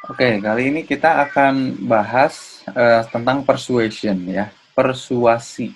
Oke, kali ini kita akan bahas tentang persuasion ya, persuasi,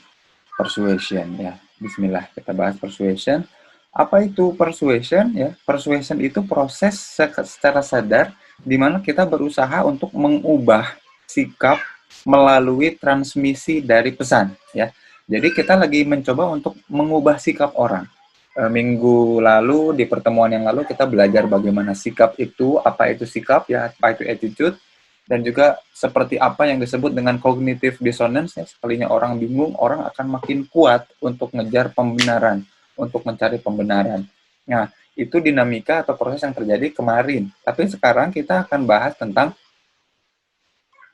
persuasion ya. Bismillah, kita bahas persuasion. Apa itu persuasion ya? Persuasion itu proses secara sadar di mana kita berusaha untuk mengubah sikap melalui transmisi dari pesan ya. Jadi kita lagi mencoba untuk mengubah sikap orang. Minggu lalu di pertemuan yang lalu kita belajar bagaimana sikap itu, apa itu sikap ya, apa itu attitude, dan juga seperti apa yang disebut dengan cognitive dissonance ya. Sekalinya orang bingung, orang akan makin kuat untuk ngejar pembenaran, untuk mencari pembenaran. Nah, itu dinamika atau proses yang terjadi kemarin. Tapi sekarang kita akan bahas tentang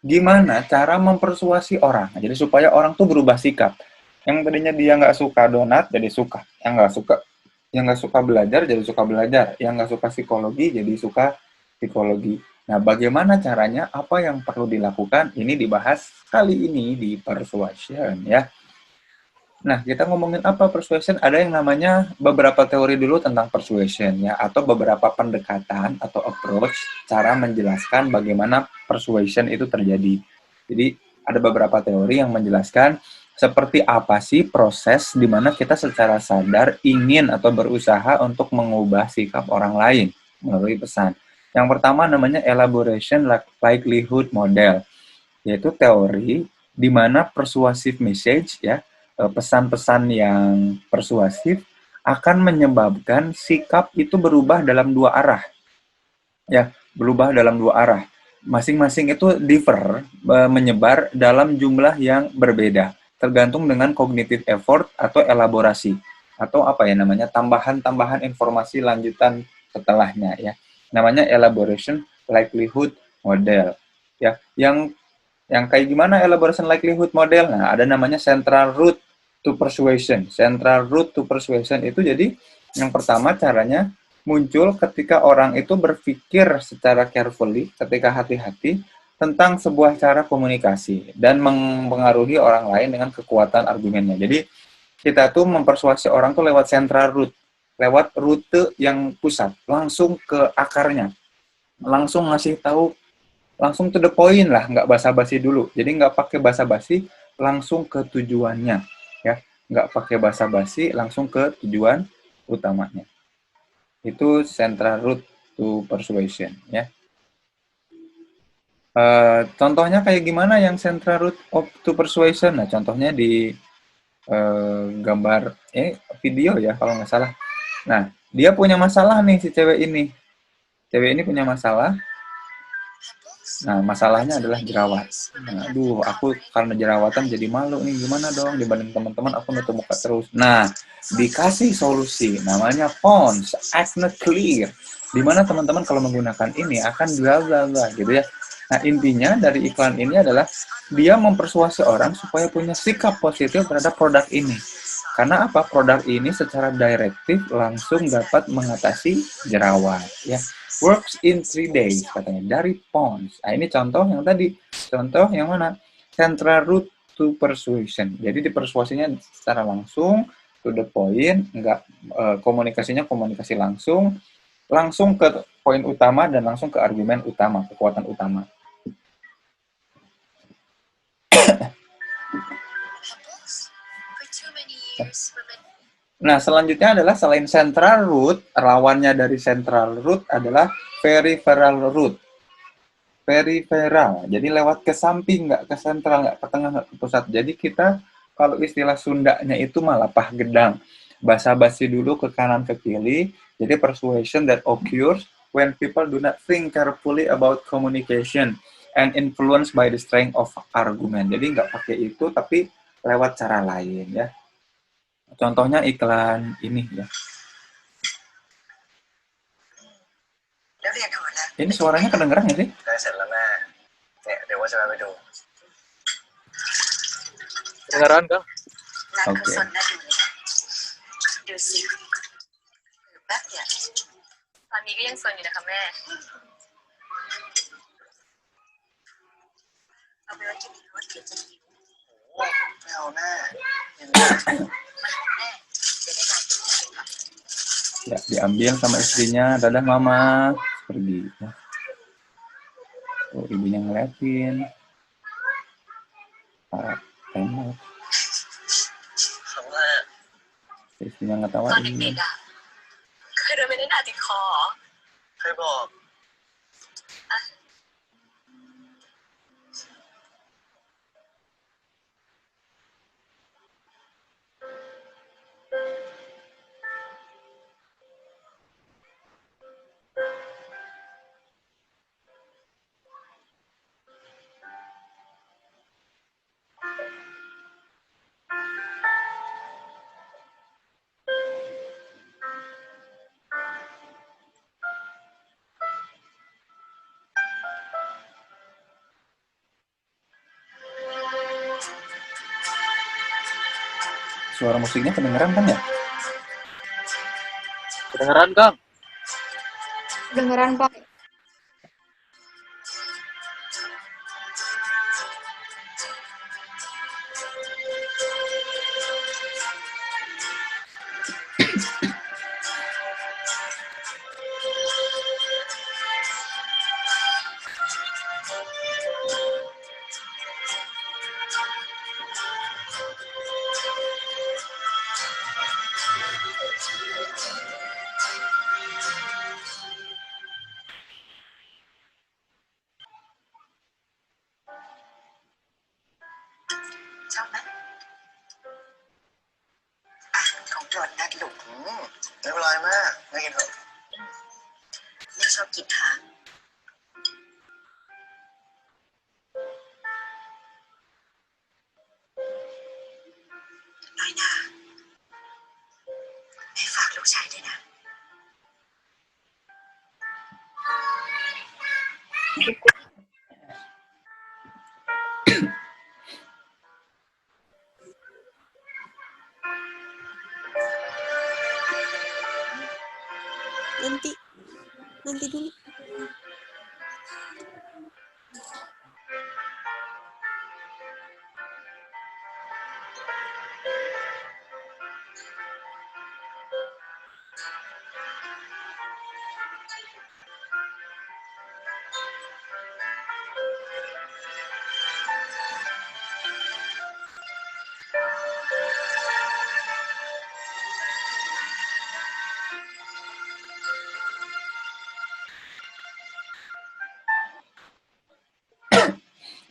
gimana cara mempersuasi orang. Jadi supaya orang tuh berubah sikap. Yang tadinya dia nggak suka donat jadi suka, yang nggak suka belajar jadi suka belajar, yang nggak suka psikologi jadi suka psikologi. Nah, bagaimana caranya? Apa yang perlu dilakukan? Ini dibahas kali ini di persuasion ya. Nah, kita ngomongin apa persuasion? Ada yang namanya beberapa teori dulu tentang persuasion ya, atau beberapa pendekatan atau approach cara menjelaskan bagaimana persuasion itu terjadi. Jadi, ada beberapa teori yang menjelaskan seperti apa sih proses di mana kita secara sadar ingin atau berusaha untuk mengubah sikap orang lain melalui pesan. Yang pertama namanya elaboration likelihood model, yaitu teori di mana persuasive message ya, pesan-pesan yang persuasif akan menyebabkan sikap itu berubah dalam dua arah ya, berubah dalam dua arah. Masing-masing itu differ, menyebar dalam jumlah yang berbeda, tergantung dengan cognitive effort atau elaborasi atau apa ya namanya, tambahan-tambahan informasi lanjutan setelahnya ya. Namanya elaboration likelihood model. Ya, yang kayak gimana elaboration likelihood model? Nah, ada namanya central root to persuasion. Central root to persuasion itu jadi yang pertama caranya muncul ketika orang itu berpikir secara carefully, ketika hati-hati tentang sebuah cara komunikasi dan mempengaruhi orang lain dengan kekuatan argumennya. Jadi kita tuh mempersuasi orang tuh lewat central root, lewat rute yang pusat, langsung ke akarnya, langsung ngasih tahu, langsung to the point lah, nggak basa-basi dulu. Jadi nggak pakai basa-basi, langsung ke tujuannya, ya. Nggak pakai basa-basi, langsung ke tujuan utamanya. Itu central root to persuasion, ya. Contohnya kayak gimana yang central root of to persuasion? Nah, contohnya di gambar, video ya kalau nggak salah. Nah, dia punya masalah nih si cewek ini. Cewek ini punya masalah. Nah, masalahnya adalah jerawat. Nah, aduh, aku karena jerawatan jadi malu nih. Gimana dong? Dibanding teman-teman, aku nutup muka terus. Nah, dikasih solusi. Namanya Pond's Acne Clear. Dimana teman-teman kalau menggunakan ini akan bla bla bla gitu ya. Nah, intinya dari iklan ini adalah dia mempersuasi orang supaya punya sikap positif terhadap produk ini. Karena apa? Produk ini secara direktif langsung dapat mengatasi jerawat. Ya, works in 3 days katanya dari Pond's. Nah, ini contoh yang tadi. Contoh yang mana? Central root to persuasion. Jadi dipersuasinya secara langsung, to the point, enggak komunikasinya komunikasi langsung, langsung ke poin utama dan langsung ke argumen utama, kekuatan utama. Nah, selanjutnya adalah selain central root, lawannya dari central root adalah peripheral root. Periferal, jadi lewat ke samping, nggak ke sentral, nggak ke tengah, nggak ke pusat. Jadi kita, kalau istilah Sundanya itu malah pah gedang. Basa-basi dulu ke kanan ke kiri, jadi persuasion that occurs when people do not think carefully about communication and influenced by the strength of argument. Jadi nggak pakai itu, tapi lewat cara lain ya. Contohnya iklan ini ya. Ini suaranya kedengeran nggak sih? Kedengeran kah? Oke. Ya, diambil sama istrinya, dadah mama, pergi. Oh, ibunya ngeliatin. Tembak. 好啊， Istrinya ตอน ngetawain. เด็กๆอ่ะเคยโดนไม่ได้หนาติดคอเหรอเคยบอก Suara musiknya kedengeran kan ya? Kedengeran, Kang? Dengeran, Pak. Chào bác. À, không tròn nát lục. ไม่เป็นไรแม่แม่กินเถอะแม่ชอบกินทานน้อยนาแม่ฝากลูกชายด้วยนะ Nanti dulu.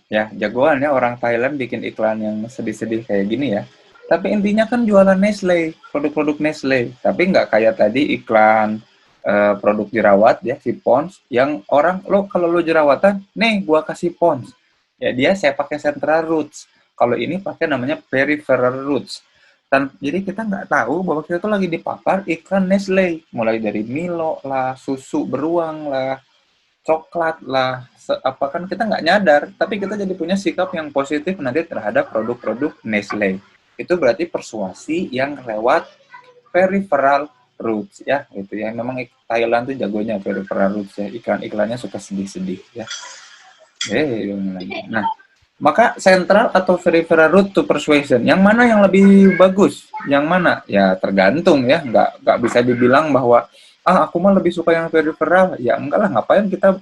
Ya, jagoan ya orang Thailand bikin iklan yang sedih-sedih kayak gini ya. Tapi intinya kan jualan Nestle, produk-produk Nestle. Tapi nggak kayak tadi iklan produk jerawat ya, si Pond's, yang orang, lo kalau lo jerawatan, nih gua kasih Pond's. Ya dia saya pakai Central Roots. Kalau ini pakai namanya Peripheral Roots. Jadi kita nggak tahu bahwa kita tuh lagi dipapar iklan Nestle. Mulai dari Milo lah, susu beruang lah, coklat lah, apa kan kita nggak nyadar, tapi kita jadi punya sikap yang positif nanti terhadap produk-produk Nestle. Itu berarti persuasi yang lewat peripheral roots ya, gitu ya. Memang Thailand tuh jagonya peripheral roots ya, iklan-iklannya suka sedih-sedih ya. Nah, maka central atau peripheral route to persuasion, yang mana yang lebih bagus? Yang mana? Ya tergantung ya, nggak bisa dibilang bahwa aku mah lebih suka yang peripheral. Ya enggak lah, ngapain kita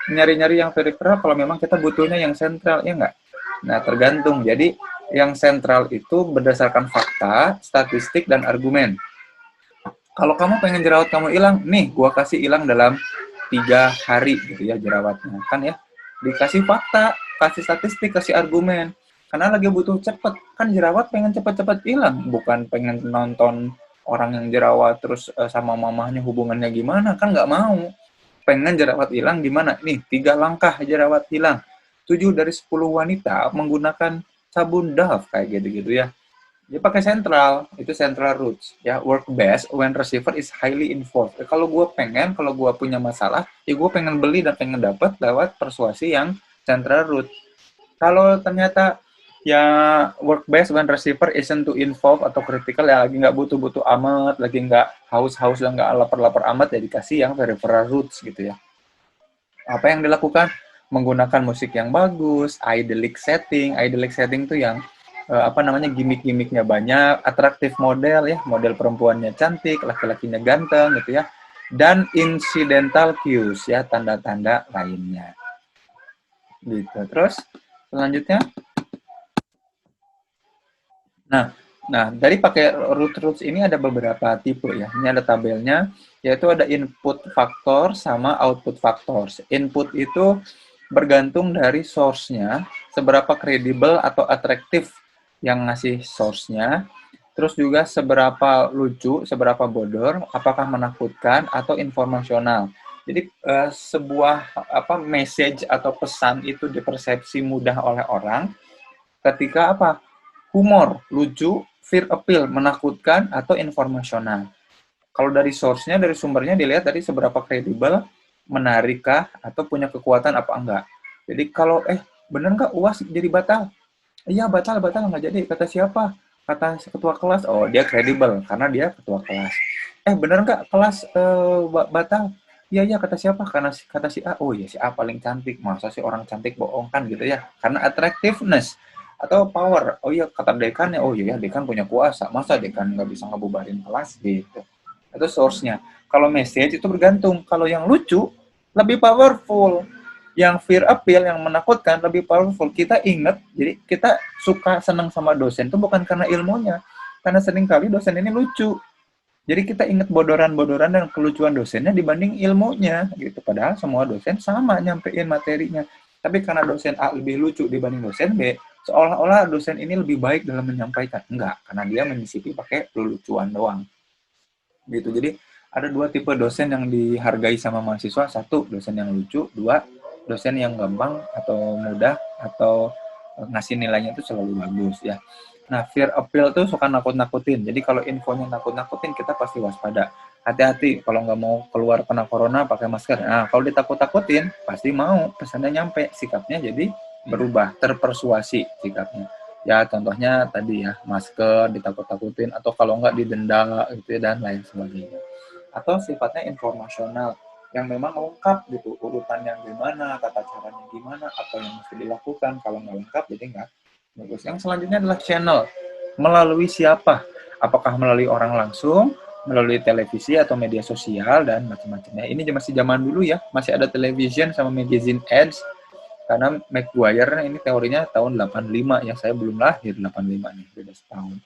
nyari-nyari yang peripheral kalau memang kita butuhnya yang sentral, ya enggak? Nah, tergantung. Jadi, yang sentral itu berdasarkan fakta, statistik, dan argumen. Kalau kamu pengen jerawat kamu hilang, nih, gua kasih hilang dalam 3 hari gitu ya jerawatnya. Kan ya, dikasih fakta, kasih statistik, kasih argumen. Karena lagi butuh cepet. Kan jerawat pengen cepet-cepet hilang, bukan pengen nonton orang yang jerawat terus sama mamahnya hubungannya gimana, kan nggak mau. Pengen jerawat hilang gimana? Nih, 3 langkah jerawat hilang. 7 dari 10 wanita menggunakan sabun Dove kayak gitu-gitu ya. Dia pakai central, itu central roots ya. Work best when receiver is highly involved. Kalau gue punya masalah, ya gue pengen beli dan pengen dapat lewat persuasi yang central root. Kalau ternyata ya work best when receiver isn't too involved atau critical, ya lagi nggak butuh-butuh amat, lagi nggak haus-haus dan nggak lapar-lapar amat, ya dikasih yang peripheral roots gitu ya. Apa yang dilakukan? Menggunakan musik yang bagus, idyllic setting. Idyllic setting tuh yang gimmick-gimmicknya banyak, atraktif model ya, model perempuannya cantik, laki-lakinya ganteng gitu ya, dan incidental cues ya, tanda-tanda lainnya. gitu. Terus selanjutnya, nah dari pakai root roots ini ada beberapa tipe ya. Ini ada tabelnya, yaitu ada input faktor sama output factors. Input itu bergantung dari source-nya, seberapa kredibel atau atraktif yang ngasih source-nya, terus juga seberapa lucu, seberapa bodor, apakah menakutkan atau informasional. Jadi sebuah message atau pesan itu dipersepsi mudah oleh orang ketika humor, lucu, fear appeal, menakutkan atau informasional. Kalau dari source-nya, dari sumbernya dilihat dari seberapa kredibel, menarikkah, atau punya kekuatan apa enggak. Jadi kalau, bener nggak UAS jadi batal? Iya, batal nggak jadi. Kata siapa? Kata ketua kelas. Oh, dia kredibel, karena dia ketua kelas. Bener nggak kelas batal? Iya, kata siapa? Karena kata si A. Oh iya, si A paling cantik. Masa sih orang cantik bohong kan gitu ya? Karena attractiveness atau power. Oh iya, kata dekan ya. Oh iya, dekan punya kuasa. Masa dekan nggak bisa ngebubarin kelas gitu. Itu source-nya. Kalau message itu bergantung. Kalau yang lucu, lebih powerful. Yang fear appeal, yang menakutkan, lebih powerful. Kita ingat, jadi kita suka senang sama dosen itu bukan karena ilmunya. Karena seringkali dosen ini lucu. Jadi kita ingat bodoran-bodoran dan kelucuan dosennya dibanding ilmunya. Gitu. Padahal semua dosen sama nyampein materinya. Tapi karena dosen A lebih lucu dibanding dosen B, seolah-olah dosen ini lebih baik dalam menyampaikan. Enggak, karena dia menyisipi pakai lelucuan doang. Gitu. Jadi ada dua tipe dosen yang dihargai sama mahasiswa. Satu, dosen yang lucu. Dua, dosen yang gampang atau mudah atau ngasih nilainya itu selalu bagus ya. Nah, fear appeal tuh suka nakut-nakutin. Jadi kalau infonya nakut-nakutin, kita pasti waspada. Hati-hati kalau nggak mau keluar kena corona pakai masker. Nah, kalau ditakut-takutin, pasti mau pesannya nyampe. Sikapnya jadi berubah, terpersuasi sikapnya. Ya, contohnya tadi ya, masker ditakut-takutin, atau kalau nggak didenda gitu ya, dan lain sebagainya. Atau sifatnya informasional, yang memang lengkap gitu, urutannya gimana, tata caranya gimana, apa yang mesti dilakukan. Kalau nggak lengkap, jadi nggak bagus. Yang selanjutnya adalah channel. Melalui siapa? Apakah melalui orang langsung, melalui televisi atau media sosial, dan macam-macamnya. Ini masih zaman dulu ya, masih ada television sama magazine ads. Karena Maguire ini teorinya tahun 85 ya, saya belum lahir 85 nih, beda setahun.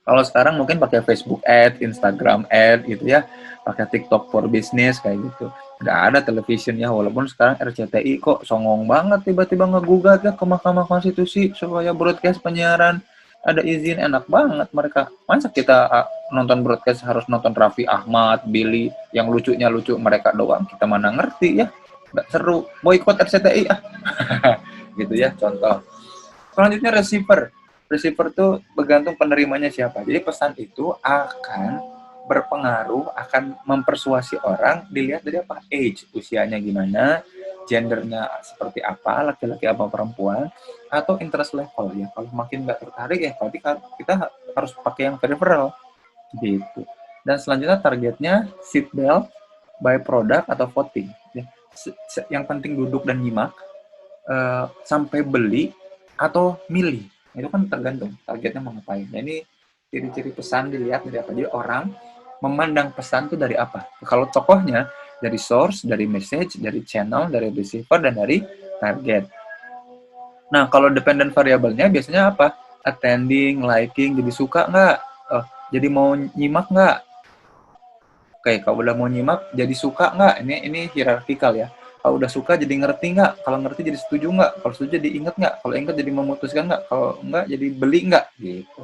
Kalau sekarang mungkin pakai Facebook ad, Instagram ad gitu ya, pakai TikTok for business kayak gitu. Nggak ada television ya, walaupun sekarang RCTI kok songong banget tiba-tiba ngegugat ya ke Mahkamah Konstitusi supaya broadcast penyiaran ada izin. Enak banget mereka. Masa kita nonton broadcast harus nonton Raffi Ahmad, Billy, yang lucunya lucu mereka doang, kita mana ngerti ya. Nggak seru, boykot RCTI gitu ya, contoh. Selanjutnya receiver. Receiver tuh bergantung penerimanya siapa. Jadi pesan itu akan berpengaruh, akan mempersuasi orang dilihat dari apa? Age, usianya gimana, gendernya seperti apa, laki-laki apa perempuan, atau interest level ya. Kalau makin nggak tertarik ya, berarti kita harus pakai yang peripheral gitu. Dan selanjutnya targetnya seat belt, buy product atau voting. Ya. Yang penting duduk dan nyimak, sampai beli atau milih. Itu kan tergantung targetnya mau ngapain. Nah, ini ciri-ciri pesan dilihat dari apa. Jadi orang memandang pesan itu dari apa. Kalau tokohnya dari source, dari message, dari channel, dari receiver, dan dari target. Nah, kalau dependent variabelnya biasanya apa? Attending, liking, jadi suka nggak? Jadi mau nyimak nggak? Oke, kalau udah mau nyimak, jadi suka nggak? Ini hierarkikal ya. Kalau udah suka jadi ngerti nggak? Kalau ngerti jadi setuju nggak? Kalau setuju jadi inget nggak? Kalau inget jadi memutuskan nggak? Kalau nggak jadi beli nggak? Gitu.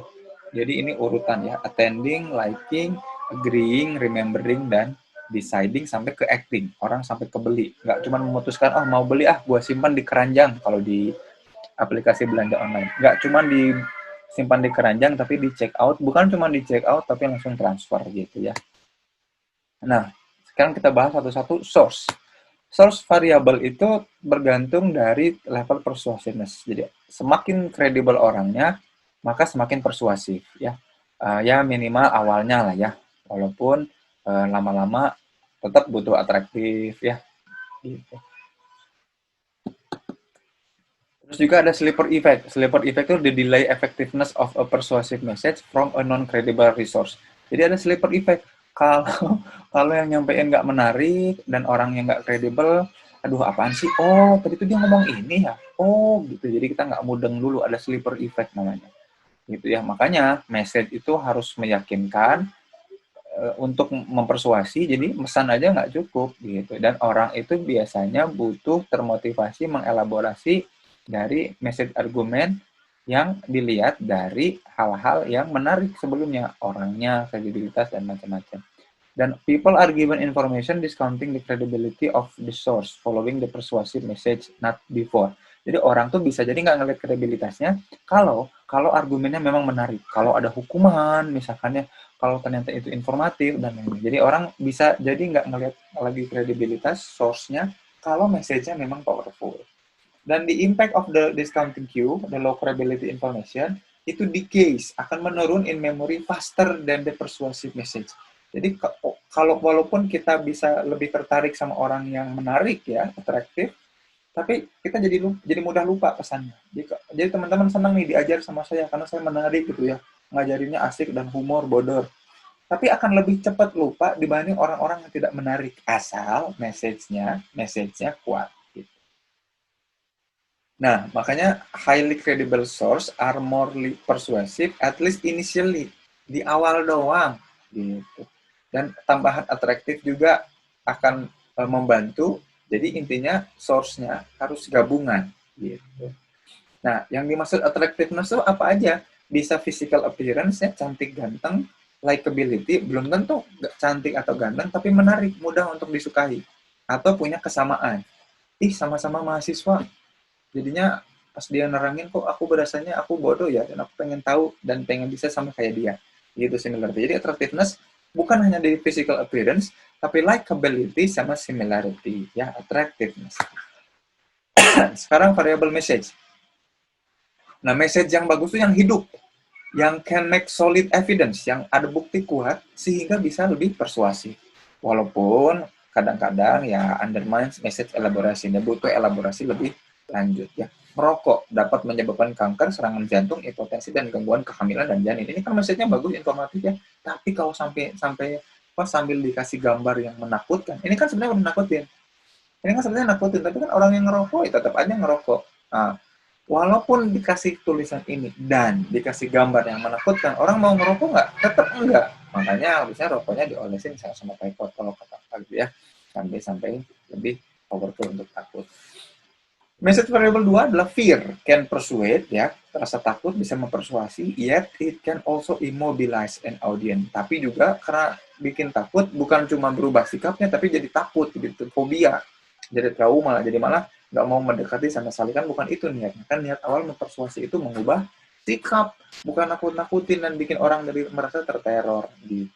Jadi ini urutan ya. Attending, liking, agreeing, remembering, dan deciding sampai ke acting. Orang sampai ke beli. Nggak cuma memutuskan, oh mau beli gua simpan di keranjang kalau di aplikasi belanja online. Nggak cuma disimpan di keranjang tapi di check out. Bukan cuma di check out tapi langsung transfer gitu ya. Nah, sekarang kita bahas satu-satu source. Source variabel itu bergantung dari level persuasiveness. Jadi semakin kredibel orangnya, maka semakin persuasif ya. Ya minimal awalnya lah ya. Walaupun lama-lama tetap butuh atraktif ya. Gitu. Terus juga ada sleeper effect. Sleeper effect itu the delay effectiveness of a persuasive message from a non-credible resource. Jadi ada sleeper effect. Kalau yang nyampein nggak menarik dan orangnya nggak kredibel, aduh apaan sih? Oh, tadi tuh dia ngomong ini ya. Oh, gitu. Jadi kita nggak mudeng dulu, ada sleeper effect namanya. Gitu ya. Makanya message itu harus meyakinkan untuk mempersuasi, jadi pesan aja nggak cukup gitu. Dan orang itu biasanya butuh termotivasi mengelaborasi dari message argumen yang dilihat dari hal-hal yang menarik sebelumnya, orangnya, kredibilitas, dan macam-macam. Dan people are given information discounting the credibility of the source following the persuasive message not before. Jadi orang tuh bisa jadi nggak ngeliat kredibilitasnya kalau argumennya memang menarik. Kalau ada hukuman misalkan ya, kalau ternyata itu informatif dan lain-lain. Jadi orang bisa jadi nggak ngeliat lagi kredibilitas source-nya kalau message-nya memang powerful. Dan the impact of the discounting cue, the low credibility information, itu decays, akan menurun in memory faster than the persuasive message. Jadi kalau walaupun kita bisa lebih tertarik sama orang yang menarik ya, atraktif, tapi kita jadi mudah lupa pesannya. Jadi teman-teman senang nih diajar sama saya karena saya menarik gitu ya, ngajarinnya asik dan humor bodor. Tapi akan lebih cepat lupa dibanding orang-orang yang tidak menarik asal message-nya kuat. Nah, makanya highly credible source are more persuasive at least initially, di awal doang gitu. Dan tambahan atraktif juga akan membantu. Jadi intinya source-nya harus gabungan gitu. Nah, yang dimaksud attractiveness itu apa aja? Bisa physical appearance-nya cantik ganteng, likability belum tentu cantik atau ganteng tapi menarik, mudah untuk disukai atau punya kesamaan. Ih, sama-sama mahasiswa. Jadinya pas dia nerangin kok aku berasanya aku bodoh ya dan aku pengen tahu dan pengen bisa sama kayak dia. Gitu similarity. Jadi attractiveness bukan hanya dari physical appearance tapi likability sama similarity ya, attractiveness. Sekarang variable message. Nah, message yang bagus itu yang hidup, yang can make solid evidence, yang ada bukti kuat sehingga bisa lebih persuasif. Walaupun kadang-kadang ya undermines message elaborasi, butuh elaborasi lebih lanjut ya. Merokok dapat menyebabkan kanker, serangan jantung, hipertensi, dan gangguan kehamilan dan janin. Ini kan message-nya bagus, informatif ya. Tapi kalau sampai sambil dikasih gambar yang menakutkan, ini kan sebenarnya menakutin. Ini kan sebenarnya nakutin, tapi kan orang yang ngerokok ya tetap aja ngerokok. Nah, walaupun dikasih tulisan ini dan dikasih gambar yang menakutkan, orang mau ngerokok nggak? Tetap enggak. Makanya harusnya rokoknya diolesin sama paper kalau kata gitu ya. Sampai lebih powerful untuk takut. Message variable 2 adalah fear. Can persuade, ya. Rasa takut bisa mempersuasi, yet it can also immobilize an audience. Tapi juga karena bikin takut, bukan cuma berubah sikapnya, tapi jadi takut, gitu, fobia. Jadi trauma, jadi malah nggak mau mendekati sama sekali. Kan bukan itu niatnya. Kan niat awal mempersuasi itu mengubah sikap, bukan nakut-nakutin dan bikin orang dari merasa terteror. Gitu.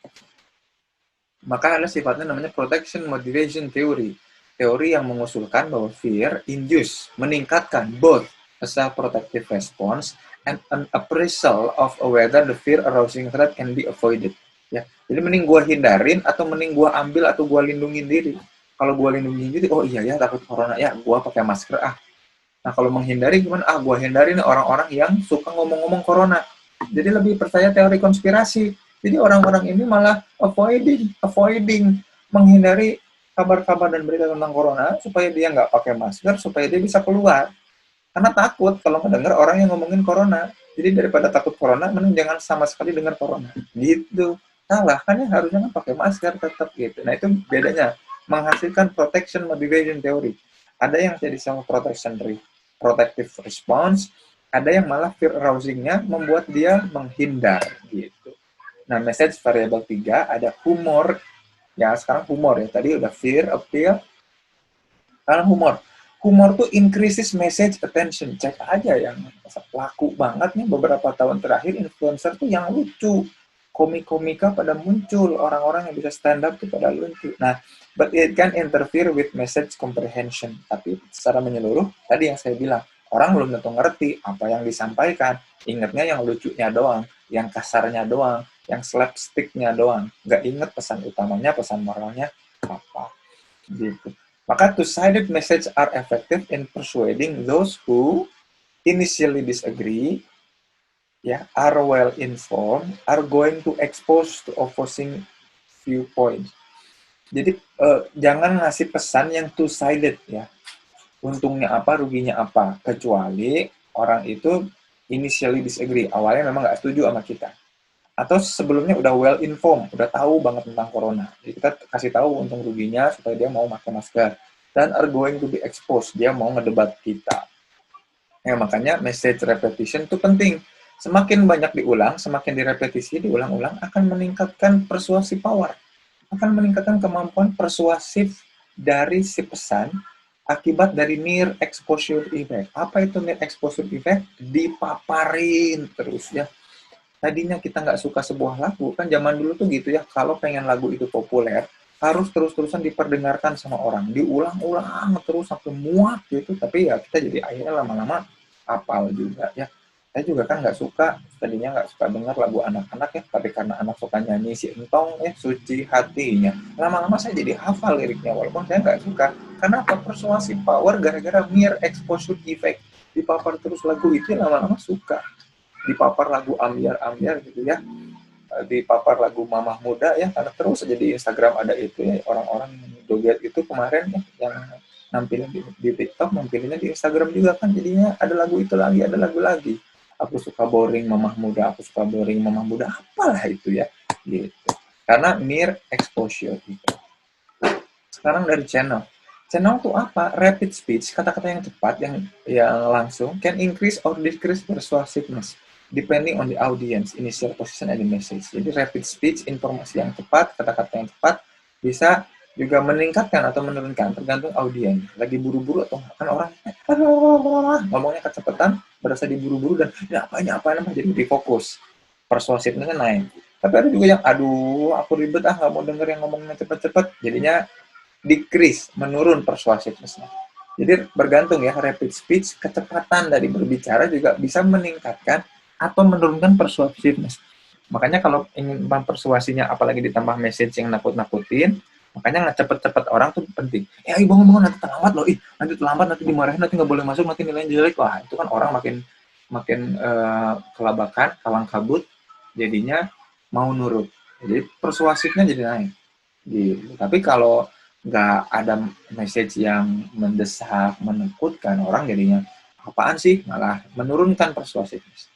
Maka ada sifatnya namanya protection motivation theory. Teori yang mengusulkan bahwa fear induce, meningkatkan both a self-protective response and an appraisal of whether the fear arousing threat can be avoided. Ya, jadi mending gua hindarin atau mending gua ambil atau gua lindungin diri. Kalau gua lindungin diri, oh iya ya takut corona ya, gua pakai masker ah. Nah kalau menghindari gimana? Ah gua hindarin orang-orang yang suka ngomong-ngomong corona. Jadi lebih percaya teori konspirasi. Jadi orang-orang ini malah avoiding, menghindari kabar-kabar dan berita tentang corona supaya dia nggak pakai masker, supaya dia bisa keluar. Karena takut kalau mendengar orang yang ngomongin corona. Jadi daripada takut corona, mending jangan sama sekali dengar corona. Gitu. Salah, kan ya harusnya kan pakai masker tetap gitu. Nah itu bedanya. Menghasilkan protection motivation theory. Ada yang jadi sama protective response, ada yang malah fear arousing-nya membuat dia menghindar gitu. Nah, message variable 3 ada humor. Ya, sekarang humor ya. Tadi udah fear, appeal. Sekarang humor. Humor tuh increases message attention. Cek aja yang laku banget nih beberapa tahun terakhir influencer tuh yang lucu. Komika pada muncul. Orang-orang yang bisa stand up tuh pada lucu. Nah, but it can interfere with message comprehension. Tapi secara menyeluruh, tadi yang saya bilang, orang belum tentu ngerti apa yang disampaikan. Ingatnya yang lucunya doang, yang kasarnya doang, yang slapsticknya doang, nggak inget pesan utamanya, pesan moralnya apa. Gitu. Maka two-sided message are effective in persuading those who initially disagree, ya, are well informed, are going to expose to opposing viewpoints. Jadi jangan ngasih pesan yang two-sided ya. untungnya apa, ruginya apa. Kecuali orang itu initially disagree, awalnya memang nggak setuju sama kita. Atau sebelumnya udah well informed, udah tahu banget tentang corona. Jadi kita kasih tahu untung ruginya supaya dia mau pakai masker. Dan are going to be exposed, dia mau ngedebat kita. Ya, makanya message repetition itu penting. Semakin banyak diulang, semakin direpetisi, diulang-ulang, akan meningkatkan persuasive power. Akan meningkatkan kemampuan persuasif dari si pesan akibat dari near exposure effect. Apa itu near exposure effect? Dipaparin terus ya. Tadinya kita nggak suka sebuah lagu, kan zaman dulu tuh gitu ya, kalau pengen lagu itu populer, harus terus-terusan diperdengarkan sama orang, diulang-ulang terus sampai muak gitu, tapi ya kita jadi akhirnya lama-lama hafal juga ya. Saya juga kan nggak suka, tadinya nggak suka dengar lagu anak-anak ya, tapi karena anak suka nyanyi si Entong ya, Suci Hatinya, lama-lama saya jadi hafal liriknya, walaupun saya nggak suka. Karena apa? Persuasive power gara-gara mere exposure effect. Dipapar terus lagu itu lama-lama suka. Dipapar lagu ambiar-ambiar gitu ya, dipapar lagu Mamah Muda ya, karena terus aja di Instagram ada itu ya, orang-orang joget itu kemarin ya, yang nampilin di TikTok, nampilinnya di Instagram juga kan, jadinya ada lagu itu lagi, ada lagu lagi. Aku suka boring Mamah Muda, aku suka boring Mamah Muda, apalah itu ya, gitu. Karena mere exposure gitu. Sekarang dari channel. Channel itu apa? Rapid speech, kata-kata yang cepat, yang langsung, can increase or decrease persuasiveness depending on the audience, initial position, and the message. Jadi rapid speech, informasi yang cepat, kata-kata yang cepat, bisa juga meningkatkan atau menurunkan, tergantung audiens. Lagi buru-buru atau kan orang ngomongnya kecepatan, berasa diburu-buru dan ini apa, jadi difokus. Persuasifnya naik. Tapi ada juga yang, aduh, aku ribet nggak mau denger yang ngomongnya cepet-cepet, jadinya decrease, menurun persuasiveness-nya. Jadi bergantung ya, rapid speech, kecepatan dari berbicara juga bisa meningkatkan atau menurunkan persuasiveness. Makanya kalau ingin mempersuasinya, apalagi ditambah message yang nakut-nakutin, makanya nggak cepet-cepet orang tuh penting. Ayo bangun, nanti terlambat loh, nanti terlambat, nanti dimarahin, nanti nggak boleh masuk, nanti nilainya jelek. Wah, itu kan orang makin kelabakan, kalang kabut, jadinya mau nurut. Jadi persuasifnya jadi naik. Gitu. Tapi kalau nggak ada message yang mendesak, menakutkan, orang jadinya apaan sih, malah menurunkan persuasiveness.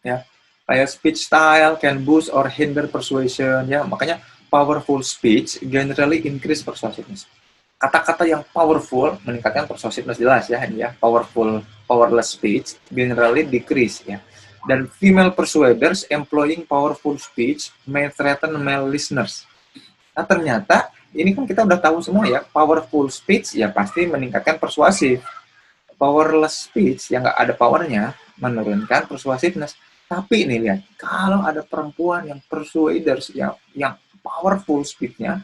Ya, kayak speech style can boost or hinder persuasion ya, makanya powerful speech generally increase persuasiveness. Kata-kata yang powerful meningkatkan persuasiveness, jelas ya, ini ya. Powerless speech generally decrease ya. Dan female persuaders employing powerful speech may threaten male listeners. Nah, ternyata ini kan kita udah tahu semua ya, powerful speech ya pasti meningkatkan persuasif. Powerless speech yang nggak ada powernya menurunkan persuasiveness. Tapi ini lihat, kalau ada perempuan yang persuaders, yang powerful speech-nya,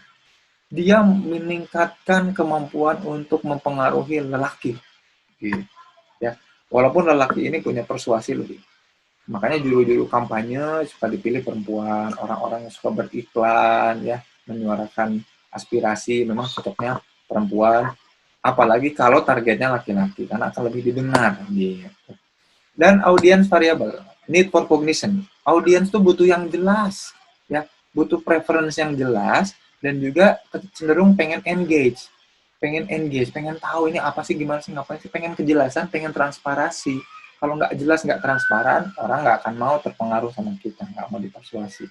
dia meningkatkan kemampuan untuk mempengaruhi lelaki. Gitu. Ya. Walaupun lelaki ini punya persuasi lebih. Makanya juru-juru kampanye suka dipilih perempuan, orang-orang yang suka beriklan, ya, menyuarakan aspirasi, memang cocoknya perempuan. Apalagi kalau targetnya laki-laki, karena akan lebih didengar. Gitu. Dan audience variable. Need for cognition. Audience tuh butuh yang jelas, ya, butuh preference yang jelas, dan juga cenderung pengen engage, pengen tahu ini apa sih, gimana sih, ngapain sih, pengen kejelasan, pengen transparansi. Kalau nggak jelas, nggak transparan, orang nggak akan mau terpengaruh sama kita, nggak mau dipersuasi.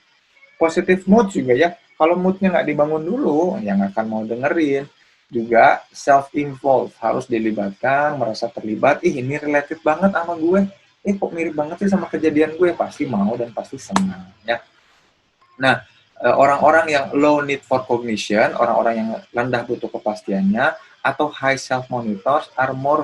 Positive mood juga ya, kalau moodnya nggak dibangun dulu, ya nggak akan mau dengerin. Juga self-involved, harus dilibatkan, merasa terlibat, ini related banget sama gue, kok mirip banget sih sama kejadian gue, pasti mau dan pasti senang ya. Nah, orang-orang yang low need for cognition, orang-orang yang rendah butuh kepastiannya, atau high self monitors are more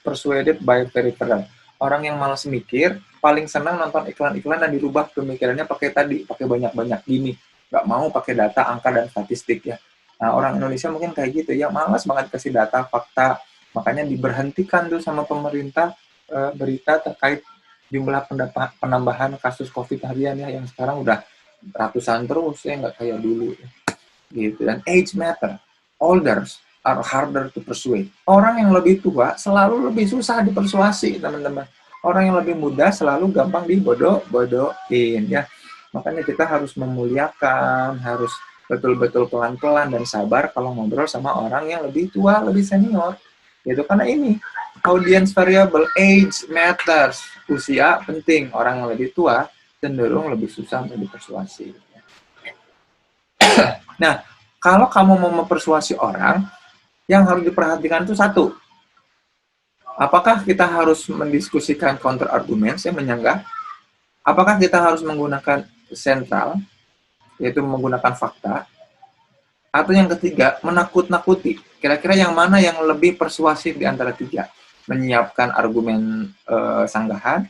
persuaded by peripheral. Orang yang malas mikir paling senang nonton iklan-iklan dan dirubah pemikirannya pakai banyak-banyak gini, nggak mau pakai data, angka, dan statistik ya. Nah, orang Indonesia mungkin kayak gitu ya, malas banget kasih data, fakta, makanya diberhentikan tuh sama pemerintah berita terkait jumlah penambahan kasus COVID harian ya, yang sekarang udah ratusan terus ya, nggak kayak dulu ya. Gitu. Dan age matter, olders are harder to persuade. Orang yang lebih tua selalu lebih susah dipersuasi, teman-teman. Orang yang lebih muda selalu gampang dibodoh-bodohin ya. Makanya kita harus memuliakan, harus betul-betul pelan-pelan dan sabar kalau ngobrol sama orang yang lebih tua, lebih senior. Itu karena ini audience variable, age matters. Usia penting. Orang yang lebih tua cenderung lebih susah untuk dipersuasi. Nah, kalau kamu mau mempersuasi orang, yang harus diperhatikan itu satu. Apakah kita harus mendiskusikan counter argument, saya menyanggah? Apakah kita harus menggunakan sentral, yaitu menggunakan fakta? Atau yang ketiga, menakut-nakuti. Kira-kira yang mana yang lebih persuasif di antara tiga? Menyiapkan argumen sanggahan,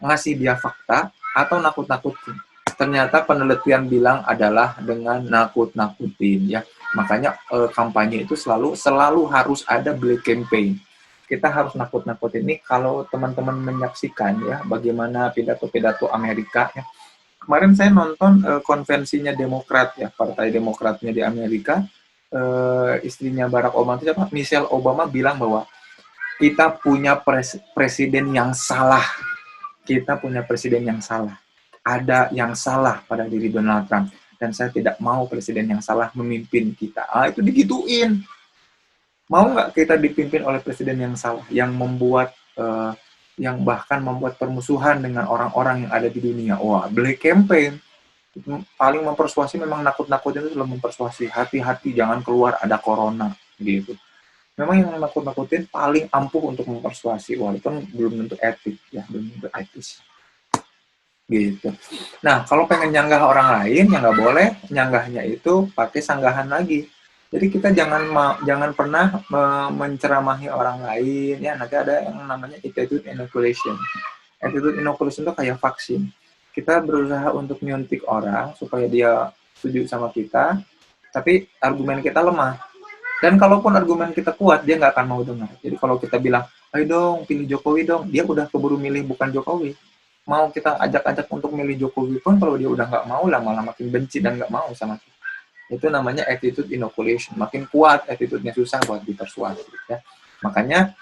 ngasih dia fakta, atau nakut-nakutin. Ternyata penelitian bilang adalah dengan nakut-nakutin ya. Makanya kampanye itu selalu harus ada black campaign. Kita harus nakut-nakutin. Ini kalau teman-teman menyaksikan ya bagaimana pidato-pidato Amerika ya. Kemarin saya nonton konvensinya Demokrat ya, Partai Demokratnya di Amerika. Istrinya Barack Obama itu siapa? Michelle Obama bilang bahwa kita punya presiden yang salah. Kita punya presiden yang salah. Ada yang salah pada diri Donald Trump. Dan saya tidak mau presiden yang salah memimpin kita. Itu digituin. Mau nggak kita dipimpin oleh presiden yang salah? Yang membuat, yang bahkan membuat permusuhan dengan orang-orang yang ada di dunia. Wah, black campaign. Paling mempersuasi memang nakut-nakutin itu belum mempersuasi. Hati-hati, jangan keluar, ada corona. Gitu. Memang yang nakut-nakutin paling ampuh untuk mempersuasi. Walaupun belum tentu etik. Ya, belum tentu etis. Gitu. Nah, kalau pengen nyanggah orang lain, ya nggak boleh nyanggahnya itu pakai sanggahan lagi. Jadi kita jangan pernah menceramahi orang lain, ya nanti ada yang namanya attitude inoculation. Attitude inoculation itu kayak vaksin. Kita berusaha untuk nyuntik orang supaya dia setuju sama kita, tapi argumen kita lemah. Dan kalaupun argumen kita kuat, dia nggak akan mau dengar. Jadi kalau kita bilang, ayo dong, pilih Jokowi dong, dia udah keburu milih bukan Jokowi. Mau kita ajak-ajak untuk milih Jokowi pun kalau dia udah nggak mau lah malah makin benci dan nggak mau sama kita. Itu namanya attitude inoculation. Makin kuat attitude-nya susah buat dipersuasi ya. Makanya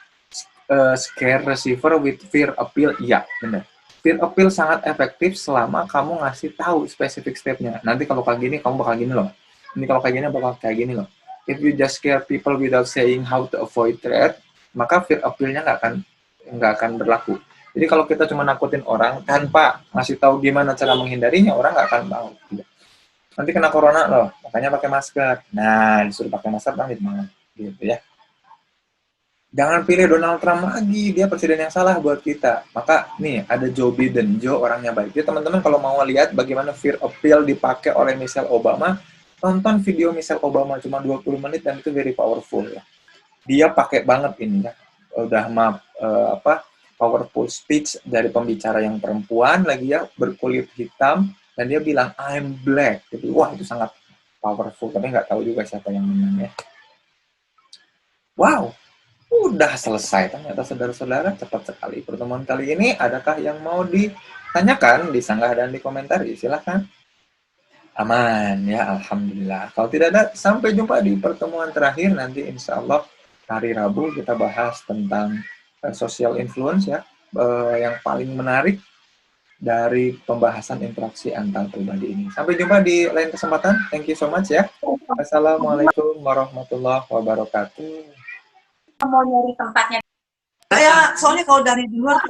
scare receiver with fear appeal, iya benar. Fear appeal sangat efektif selama kamu ngasih tahu spesifik step-nya. Nanti kalau kayak gini kamu bakal gini loh. Ini kalau kayak gini bakal kayak gini loh. If you just scare people without saying how to avoid threat, maka fear appeal-nya nggak akan berlaku. Jadi kalau kita cuma nakutin orang tanpa ngasih tahu gimana cara menghindarinya, orang nggak akan mau. Nanti kena corona loh, makanya pakai masker. Nah, disuruh pakai masker bang, gimana? Gitu ya. Jangan pilih Donald Trump lagi, dia presiden yang salah buat kita. Maka nih ada Joe Biden, Joe orangnya baik. Jadi teman-teman kalau mau lihat bagaimana fear appeal dipakai oleh Michelle Obama, tonton video Michelle Obama cuma 20 menit dan itu very powerful ya. Dia pakai banget ini ya. Udah powerful speech dari pembicara yang perempuan lagi ya, berkulit hitam, dan dia bilang I'm black. Jadi wah itu sangat powerful, tapi nggak tahu juga siapa yang menang ya. Wow, udah selesai ternyata saudara-saudara, cepat sekali pertemuan kali ini. Adakah yang mau ditanyakan, disanggah dan dikomentari? Silahkan. Aman ya, alhamdulillah. Kalau tidak ada, sampai jumpa di pertemuan terakhir nanti insya Allah hari Rabu kita bahas tentang social influence ya, yang paling menarik dari pembahasan interaksi antar pribadi ini. Sampai jumpa di lain kesempatan. Thank you so much ya. Assalamualaikum warahmatullahi wabarakatuh. Mau nyari tempatnya. Soalnya kalau dari luar